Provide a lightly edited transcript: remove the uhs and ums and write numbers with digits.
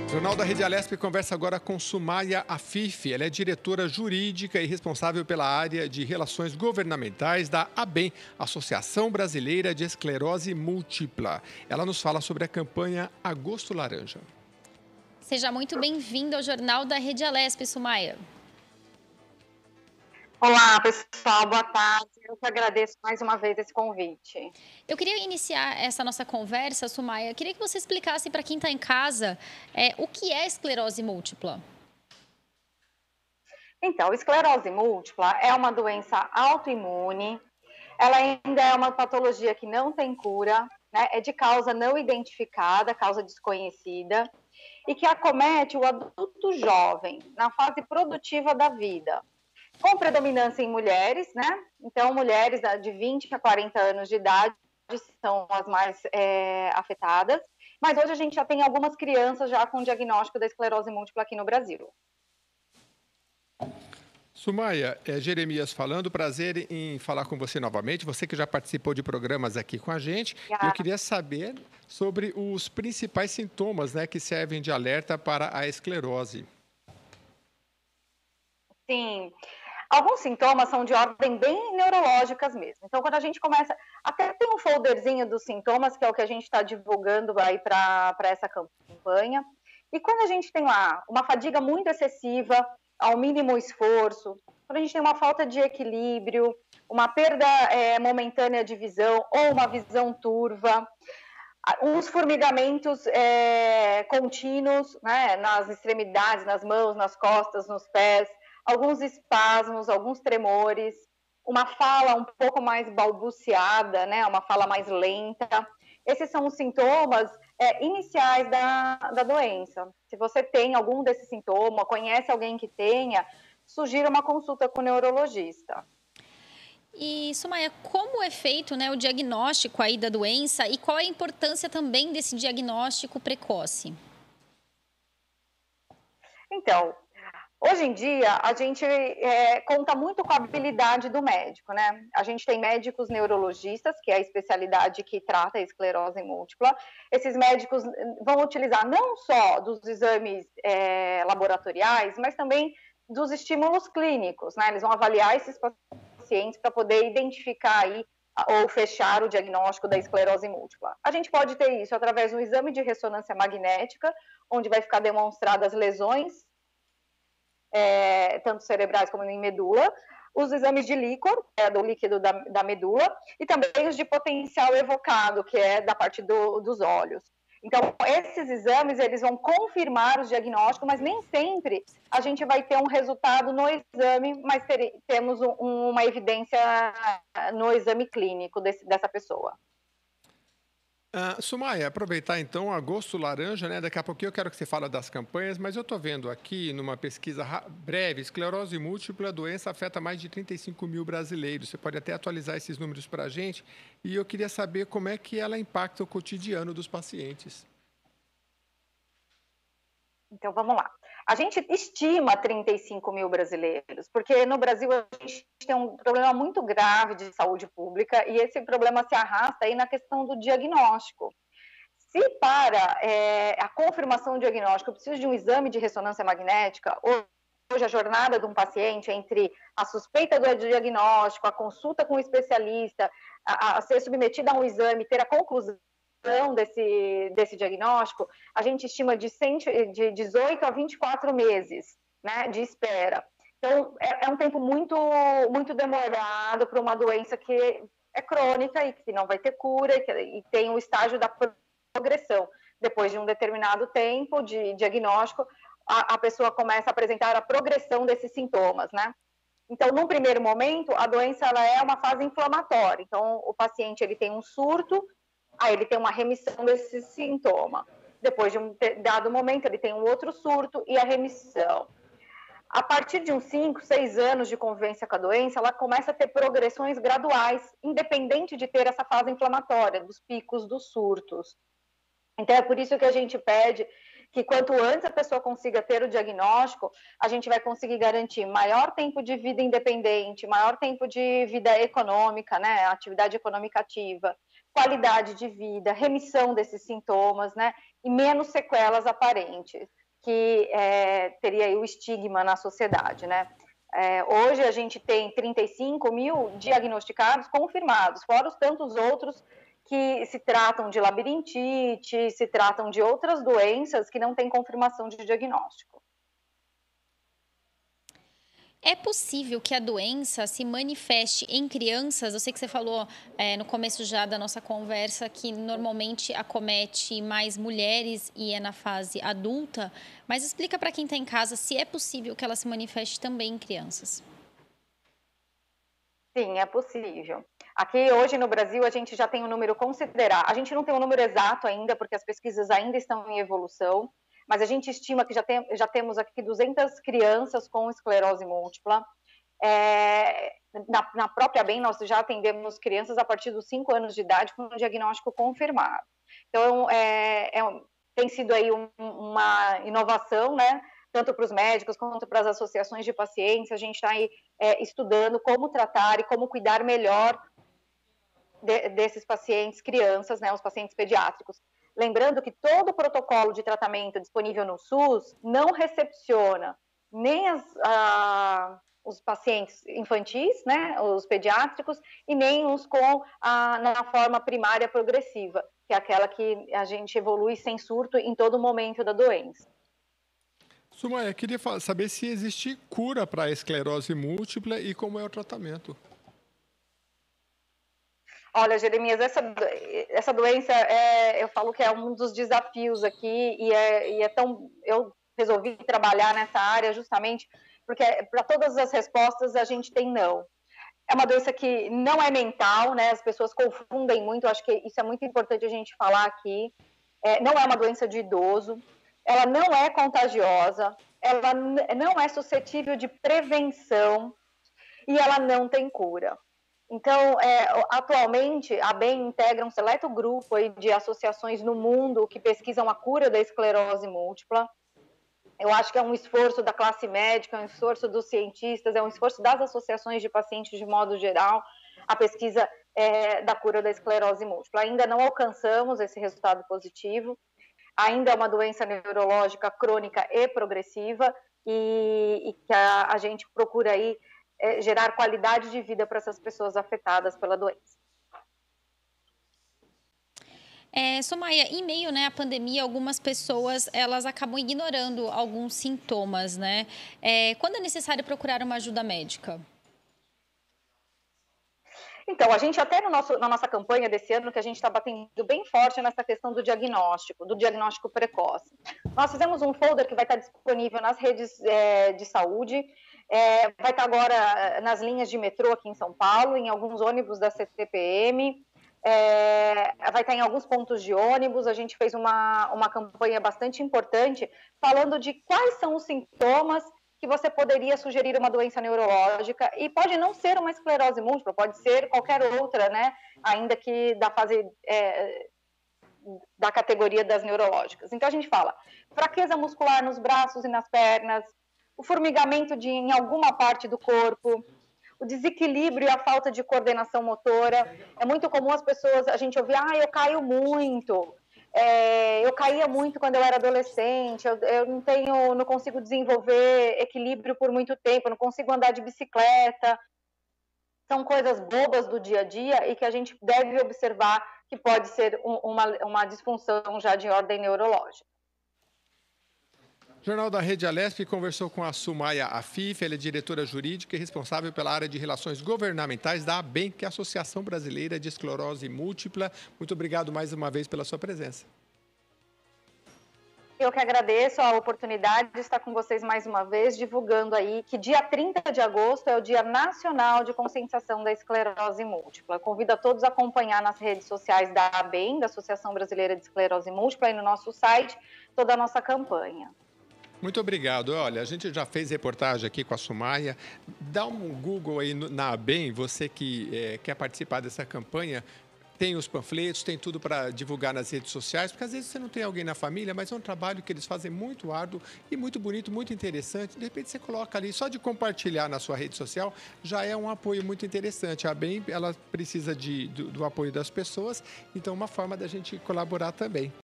O Jornal da Rede Alesp conversa agora com Sumaia Afife. Ela é diretora jurídica e responsável pela área de relações governamentais da ABEM, Associação Brasileira de Esclerose Múltipla. Ela nos fala sobre a campanha Agosto Laranja. Seja muito bem-vindo ao Jornal da Rede Alesp, Sumaia. Olá, pessoal, boa tarde. Eu que agradeço mais uma vez esse convite. Eu queria iniciar essa nossa conversa, Sumaia. Eu queria que você explicasse para quem está em casa o que é esclerose múltipla. Então, esclerose múltipla é uma doença autoimune. Ela ainda é uma patologia que não tem cura, né? É de causa não identificada, causa desconhecida, e que acomete o adulto jovem, na fase produtiva da vida, com predominância em mulheres, né? Então, mulheres de 20 a 40 anos de idade são as mais afetadas, mas hoje a gente já tem algumas crianças já com diagnóstico da esclerose múltipla aqui no Brasil. Sumaia, Jeremias falando, prazer em falar com você novamente, você que já participou de programas aqui com a gente. Eu queria saber sobre os principais sintomas, né, que servem de alerta para a esclerose. Sim, alguns sintomas são de ordem bem neurológicas mesmo. Então, quando a gente começa, até tem um folderzinho dos sintomas, que é o que a gente está divulgando aí para essa campanha. E quando a gente tem lá uma fadiga muito excessiva, ao mínimo esforço, quando a gente tem uma falta de equilíbrio, uma perda momentânea de visão ou uma visão turva, uns formigamentos contínuos, né, nas extremidades, nas mãos, nas costas, nos pés, alguns espasmos, alguns tremores, uma fala um pouco mais balbuciada, né, uma fala mais lenta. Esses são os sintomas iniciais da doença. Se você tem algum desses sintomas, conhece alguém que tenha, sugira uma consulta com o neurologista. E, Sumaia, como é feito, né, o diagnóstico aí da doença e qual é a importância também desse diagnóstico precoce? Então, hoje em dia, a gente conta muito com a habilidade do médico, né? A gente tem médicos neurologistas, que é a especialidade que trata a esclerose múltipla. Esses médicos vão utilizar não só dos exames laboratoriais, mas também dos estímulos clínicos, né? Eles vão avaliar esses pacientes para poder identificar aí ou fechar o diagnóstico da esclerose múltipla. A gente pode ter isso através do exame de ressonância magnética, onde vai ficar demonstradas lesões tanto cerebrais como em medula, os exames de líquor, do líquido da medula, e também os de potencial evocado, que é da parte dos olhos. Então, esses exames, eles vão confirmar os diagnósticos, mas nem sempre a gente vai ter um resultado no exame, mas temos uma evidência no exame clínico dessa pessoa. Sumaia, aproveitar então Agosto Laranja, né? Daqui a pouquinho eu quero que você fale das campanhas, mas eu estou vendo aqui numa pesquisa breve, esclerose múltipla, a doença afeta mais de 35 mil brasileiros. Você pode até atualizar esses números para a gente e eu queria saber como é que ela impacta o cotidiano dos pacientes. Então, vamos lá. A gente estima 35 mil brasileiros, porque no Brasil a gente tem um problema muito grave de saúde pública e esse problema se arrasta aí na questão do diagnóstico. Se para a confirmação do diagnóstico eu preciso de um exame de ressonância magnética, hoje a jornada de um paciente entre a suspeita do diagnóstico, a consulta com o especialista, a ser submetida a um exame, ter a conclusão desse diagnóstico, a gente estima de 18 a 24 meses, né, de espera. Então, é um tempo muito, muito demorado para uma doença que é crônica e que não vai ter cura e tem um estágio da progressão. Depois de um determinado tempo de diagnóstico, a pessoa começa a apresentar a progressão desses sintomas, né? Então, num primeiro momento, a doença ela é uma fase inflamatória. Então, o paciente ele tem um surto, aí ele tem uma remissão desse sintoma. Depois de um dado momento, ele tem um outro surto e a remissão. A partir de uns 5, 6 anos de convivência com a doença, ela começa a ter progressões graduais, independente de ter essa fase inflamatória, dos picos dos surtos. Então, é por isso que a gente pede que quanto antes a pessoa consiga ter o diagnóstico, a gente vai conseguir garantir maior tempo de vida independente, maior tempo de vida econômica, né, atividade econômica ativa, qualidade de vida, remissão desses sintomas, né, e menos sequelas aparentes. que teria aí o estigma na sociedade, né? Hoje a gente tem 35 mil diagnosticados confirmados, fora os tantos outros que se tratam de labirintite, se tratam de outras doenças que não têm confirmação de diagnóstico. É possível que a doença se manifeste em crianças? Eu sei que você falou no começo já da nossa conversa que normalmente acomete mais mulheres e é na fase adulta, mas explica para quem está em casa se é possível que ela se manifeste também em crianças. Sim, é possível. Aqui hoje no Brasil a gente já tem um número considerável, a gente não tem um número exato ainda, porque as pesquisas ainda estão em evolução, mas a gente estima que já temos aqui 200 crianças com esclerose múltipla. Na própria BEM, nós já atendemos crianças a partir dos 5 anos de idade com um diagnóstico confirmado. Então, tem sido aí uma inovação, né? Tanto para os médicos quanto para as associações de pacientes. A gente está aí estudando como tratar e como cuidar melhor desses pacientes, crianças, né? Os pacientes pediátricos. Lembrando que todo o protocolo de tratamento disponível no SUS não recepciona nem os pacientes infantis, né, os pediátricos, e nem os na forma primária progressiva, que é aquela que a gente evolui sem surto em todo momento da doença. Sumaia, queria saber se existe cura para a esclerose múltipla e como é o tratamento. Olha, Jeremias, essa doença, eu falo que é um dos desafios aqui eu resolvi trabalhar nessa área justamente porque para todas as respostas a gente tem não. É uma doença que não é mental, né? As pessoas confundem muito, eu acho que isso é muito importante a gente falar aqui. Não é uma doença de idoso, ela não é contagiosa, ela não é suscetível de prevenção e ela não tem cura. Então, atualmente, a BEM integra um seleto grupo aí de associações no mundo que pesquisam a cura da esclerose múltipla. Eu acho que é um esforço da classe médica, é um esforço dos cientistas, é um esforço das associações de pacientes de modo geral, a pesquisa da cura da esclerose múltipla. Ainda não alcançamos esse resultado positivo, ainda é uma doença neurológica crônica e progressiva e que a gente procura aí gerar qualidade de vida para essas pessoas afetadas pela doença. Sumaia, em meio, né, à pandemia, algumas pessoas elas acabam ignorando alguns sintomas, né? Quando é necessário procurar uma ajuda médica? Então, a gente até na nossa campanha desse ano, que a gente está batendo bem forte nessa questão do diagnóstico precoce. Nós fizemos um folder que vai estar disponível nas redes de saúde, vai estar agora nas linhas de metrô aqui em São Paulo, em alguns ônibus da CTPM, vai estar em alguns pontos de ônibus. A gente fez uma campanha bastante importante falando de quais são os sintomas que você poderia sugerir uma doença neurológica, e pode não ser uma esclerose múltipla, pode ser qualquer outra, né, ainda que da fase da categoria das neurológicas. Então a gente fala fraqueza muscular nos braços e nas pernas, o formigamento em alguma parte do corpo, o desequilíbrio e a falta de coordenação motora. É muito comum as pessoas, a gente ouvir, eu caio muito, eu caía muito quando eu era adolescente, eu não consigo desenvolver equilíbrio por muito tempo, não consigo andar de bicicleta. São coisas bobas do dia a dia e que a gente deve observar que pode ser uma disfunção já de ordem neurológica. O Jornal da Rede Alesp conversou com a Sumaia Afif, ela é diretora jurídica e responsável pela área de relações governamentais da ABEM, que é a Associação Brasileira de Esclerose Múltipla. Muito obrigado mais uma vez pela sua presença. Eu que agradeço a oportunidade de estar com vocês mais uma vez, divulgando aí que dia 30 de agosto é o Dia Nacional de Conscientização da Esclerose Múltipla. Convido a todos a acompanhar nas redes sociais da ABEM, da Associação Brasileira de Esclerose Múltipla, e no nosso site, toda a nossa campanha. Muito obrigado. Olha, a gente já fez reportagem aqui com a Sumaia. Dá um Google aí na ABEM, você que quer participar dessa campanha. Tem os panfletos, tem tudo para divulgar nas redes sociais, porque às vezes você não tem alguém na família, mas é um trabalho que eles fazem muito árduo e muito bonito, muito interessante. De repente você coloca ali, só de compartilhar na sua rede social, já é um apoio muito interessante. A ABEM, ela precisa do apoio das pessoas, então é uma forma da gente colaborar também.